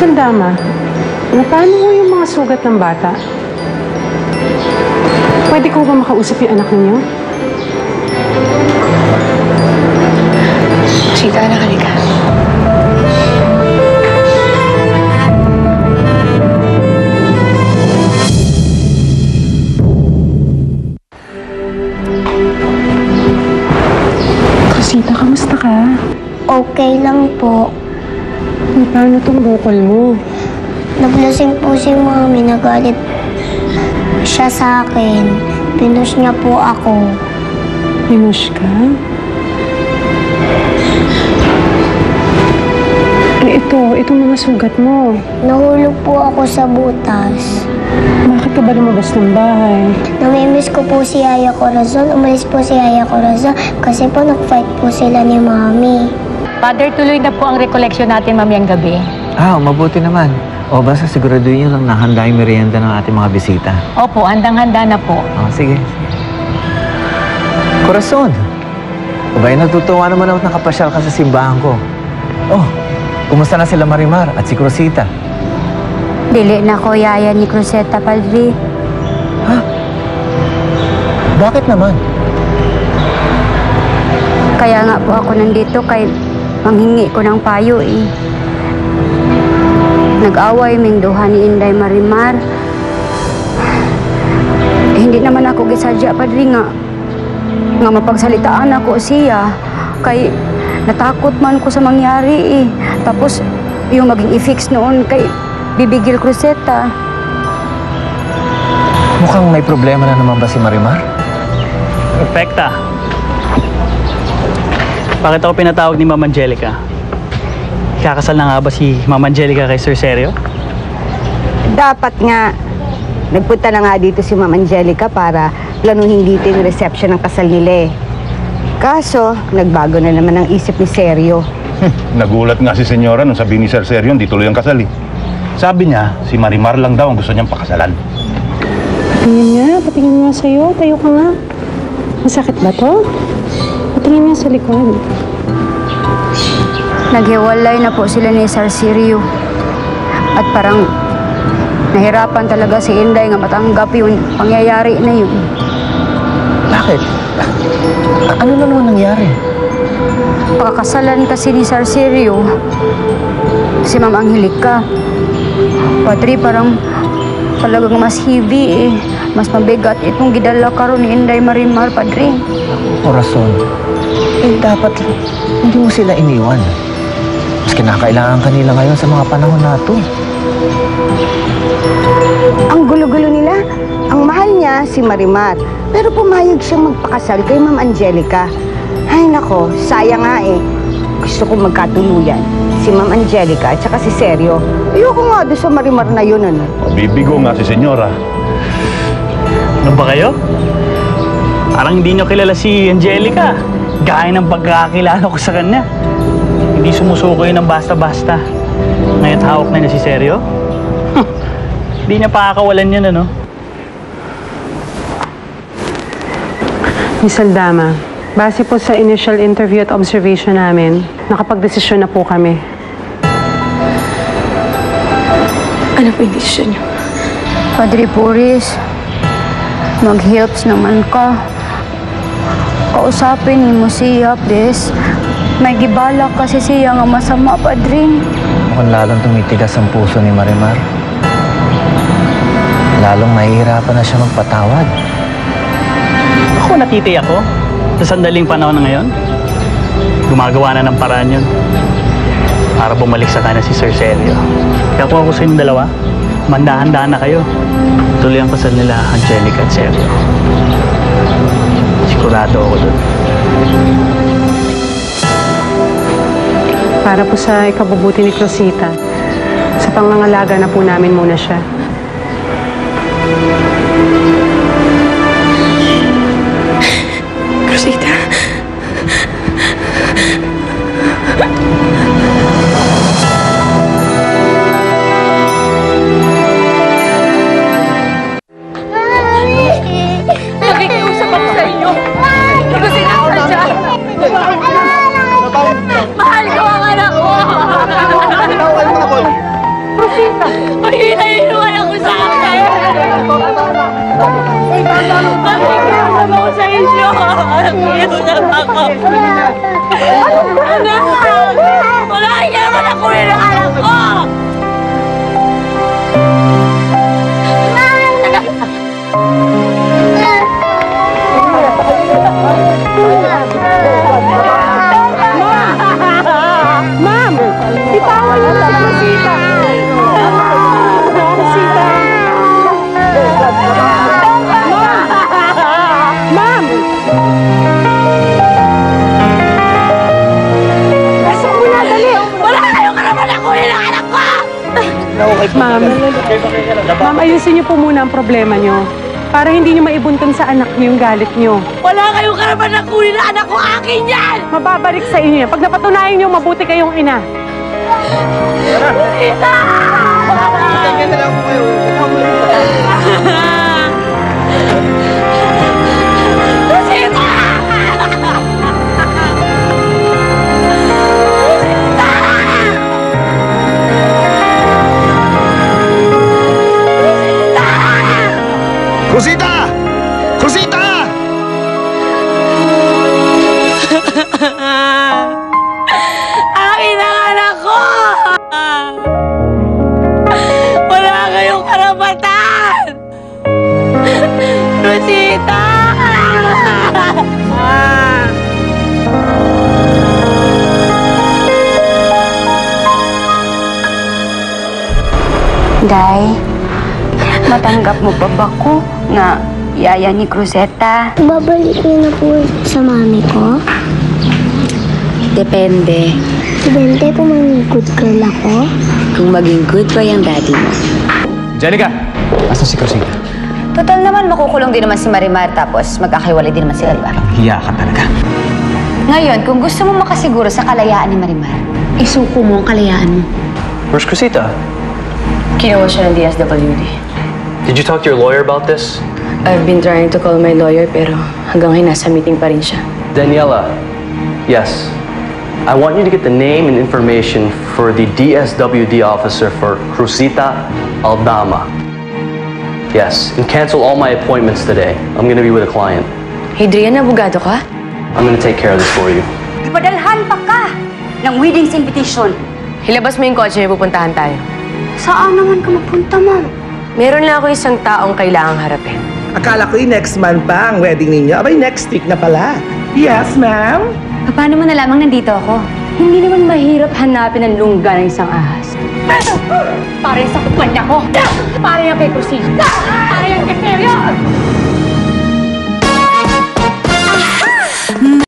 Saldama, paano ho yung mga sugat ng bata? Pwede ko ba makausap yung anak ninyo? Chika, anak, halika. Rosita, kamusta ka? Okay lang po. Paano tong bukol mo? Naglasing po si Mami, nagalit siya sa akin. Pinush niya po ako. Pinush ka? Itong mga sugat mo. Nahulog po ako sa butas. Bakit ka ba lumabas ng bahay? Namimiss ko po si Yaya Corazon. Umalis po si Yaya Corazon kasi po nag-fight po sila ni Mami. Father, tuloy na po ang recollection natin mamayang gabi. Mabuti naman. O basta siguraduhin nyo lang na handa yung merienda ng ating mga bisita. Opo, handang-handa na po. Sige. Corazon! Abay, natutuwa naman ako nakapasyal ka sa simbahan ko. Kumusta na sila Marimar at si Cruzita? Dili na ko yaya ni Cruzeta, Padre. Ha? Bakit naman? Kaya nga po ako nandito kay manghingi ko ng payo eh. Nag-away ming duha ni Inday Marimar. Hindi naman ako gisadya, Padre, nga mapagsalitaan ako siya. Kay natakot man ko sa mangyari eh. Tapos yung maging i-fix noon kay Bibigil Cruzeta. Mukhang may problema na naman ba si Marimar? Perfecta. Bakit ako pinatawag ni Ma'am Angelica? Kakasal na nga ba si Ma'am Angelica kay Sir Sergio? Dapat nga, nagpunta na nga dito si Ma'am Angelica para planuhin dito yung reception ng kasal nila eh. Kaso, nagbago na naman ang isip ni Sergio. Nagulat nga si Senyora nung sabi ni Sir Sergio, hindi tuloy ang kasal eh. Sabi niya, si Marimar lang daw ang gusto niyang pakasalan. Patingin nga sa'yo. Tayo ka nga. Masakit ba to? Patingin nga sa likod. Naghiwalay na po sila ni Sir Sergio. At parang nahirapan talaga si Inday nga matanggap yung pangyayari na yun. Bakit? Ano na naman nangyari? Pagkakasalan kasi ni Sir Sergio, si Ma'am Angelica. Padre, parang talagang mas heavy eh. Mas mabigat itong gidala karon ni Inday Marimar, Padre. Corazon, dapat hindi mo sila iniwan. Mas kinakailangan kanila ngayon sa mga panahon na ito. Ang gulo-gulo nila. Ang mahal niya si Marimar. Pero pumayag siyang magpakasal kay Ma'am Angelica. Ay nako, sayang nga eh. Gusto ko magkatuluyan. Si Ma'am Angelica at saka si Sergio. Ayoko nga doon sa Marimar na yun, ano? Bibigo nga si Senyora. Ano ba kayo? Parang hindi nyo kilala si Angelica. Gaya ng pagkakakilala ko sa kanya. Hindi sumusuko yun ng basta-basta. Ngayon hawak na niya si Sergio. Hindi niya pakakawalan yun, ano? Miss Aldama, base po sa initial interview at observation namin, nakapag-desisyon na po kami. Ano po yung desisyon niyo? Padre Puris, mag-helps naman ka. Kausapin ni mo siya, please. May gibala kasi siya nga masama, Padre. Mukhang lalong tumitigas ang puso ni Marimar. Lalong mahihirapan na siya magpatawad. Ako natiti ako sa sandaling panahon na ngayon. Gumagawa na ng paraan yun para bumalik sa kanya si Sir Sergio. Kaya kung ako sa inyong dalawa, mandahan-dahan na kayo. Tuloy ang kasal nila Angelica at Sergio. Sigurado ako doon. Para po sa ikabubuti ni Cruzita, sa pangangalaga na po namin muna siya. Cruzita. Nakikiusap ako sa inyo. Cruzita, sadya. Mahal ko ang anak ko. desisyon. Nag-iusap ako. Anak! Wala niya naman ako anak ko! Ma'am! Itawan niyo sa Rosita! Rosita! Ma'am! Pasok mo na, dali! Wala kayong karaman ako anak ko! Ma'am, ma'am, ayusin niyo po muna ang problema niyo. Para hindi niyo maibuntun sa anak niyo yung galit niyo. Wala kayong karaman na kunin na anak ko! Akin yan! Mababalik sa inyo yan. Pag napatunayan niyo, mabuti kayong ina. Rosita! Rosita! Rosita! Rosita! Akin ang anak ko! Wala kayong karapatan! Rosita! Day, matanggap mo pa ba ko na yaya ni Cruzeta? Babalik niyo na po sa mami ko. Depende Depende kung maging good girl ako. kung maging good ba yung daddy mo. Angelica! Asan si Rosita? Total naman, makukulong din naman si Marimar tapos magkakahiwalay din naman sila, diba? Hiya ka talaga. Ngayon, kung gusto mo makasiguro sa kalayaan ni Marimar, isuko mo ang kalayaan mo. Where's Cosita? Kinuha siya ng DSWD. Did you talk to your lawyer about this? I've been trying to call my lawyer pero hanggang ngayon nasa meeting pa rin siya. Daniela, yes. I want you to get the name and information for the DSWD officer for Crucita Aldama. Yes, and cancel all my appointments today. I'm gonna be with a client. Adrian, abogado ka? I'm gonna take care of this for you. Ipadalhan pa ka ng wedding's invitation. Hilabas mo yung kotse, pupuntahan tayo. Saan naman ka mapunta, ma'am? Meron lang ako isang taong kailangang harapin. Akala ko next month pa ang wedding ninyo. Abay, next week na pala. Yes, ma'am? Paano mo nalamang nandito ako? Hindi naman mahirap hanapin ang lungga ng isang ahas. Para sa kumpanya ko! Para yan kay Crucita! Para yan kay Ferrion!